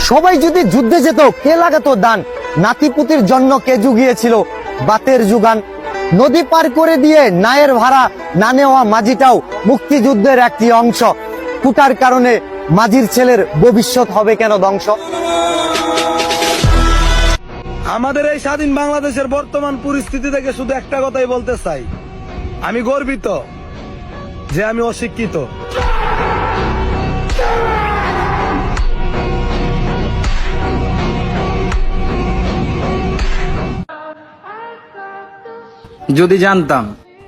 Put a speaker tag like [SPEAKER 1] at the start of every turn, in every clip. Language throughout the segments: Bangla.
[SPEAKER 1] সবাই যদি যুদ্ধে যেত কে লাগাতো দান, নাতিপুতির জন্য কে জুগিয়েছিল বাতের যুগান, নদী পার করে দিয়ে নায়ের ভাড়া না নেওয়া মাঝিটাও মুক্তিযুদ্ধের একটি অংশ, কুটার কারণে মাঝির ছেলের ভবিষ্যৎ হবে কেন ধ্বংস।
[SPEAKER 2] আমাদের এই স্বাধীন বাংলাদেশের বর্তমান পরিস্থিতি থেকে শুধু একটা কথাই বলতে চাই, আমি গর্বিত যে আমি অশিক্ষিত।
[SPEAKER 3] যদি জানতাম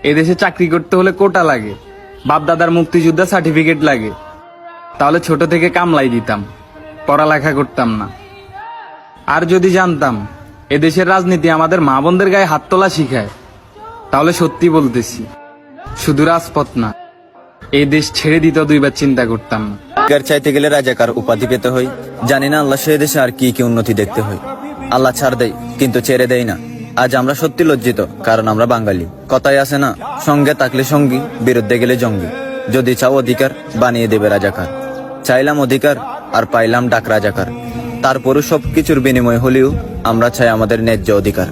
[SPEAKER 3] এদেশে চাকরি করতে হলে কোটা লাগে, বাপ দাদার মুক্তিযোদ্ধা সার্টিফিকেট লাগে, তাহলে ছোট থেকে কামলাই দিতাম, পড়ালেখা করতাম না। আর যদি জানতাম এদেশের রাজনীতি আমাদের মা বোনদের গায়ে হাত তোলা শিখায়, তাহলে সত্যি বলতেছি শুধু রাজপথ না, এই দেশ ছেড়ে দিতে দুইবার চিন্তা করতাম না।
[SPEAKER 4] অধিকার চাইতে গেলে রাজাকার উপাধি পেতে হয়। জানি না আল্লাহ সে দেশে আর কি কি উন্নতি দেখতে হয়। আল্লাহ ছাড় দেয় কিন্তু ছেড়ে দেয় না। আজ আমরা সত্যি লজ্জিত, কারণ আমরা বাঙালি। কথাই আছে না, সঙ্গে থাকলে সঙ্গী, বিরুদ্ধে গেলে জঙ্গি। যদি চাও অধিকার, বানিয়ে দেবে রাজাকার। চাইলাম অধিকার আর পাইলাম ডাক রাজাকার। তারপরও সবকিছুর বিনিময় হলেও আমরা চাই আমাদের ন্যায্য অধিকার।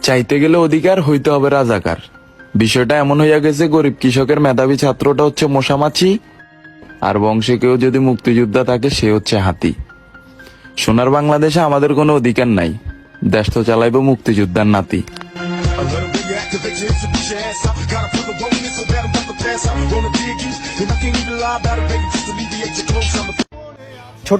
[SPEAKER 5] চাইতে গেলে অধিকার, হইতে হবে রাজাকার। বিষয়টা এমন হইয়া গেছে, গরিব কৃষকের মেধাবী ছাত্রটা হচ্ছে মশামাছি, আর বংশে কেউ যদি মুক্তিযোদ্ধা থাকে সে হচ্ছে হাতি। সোনার বাংলাদেশে আমাদের কোনো অধিকার নাই, দেশ তো চালাইব মুক্তিযোদ্ধার নাতি।
[SPEAKER 6] A little bit of activation to push your ass out. Gotta put the roll in so that I'm about to pass out. Gonna dig you, and I can't even lie about it, baby. Just alleviate your clothes.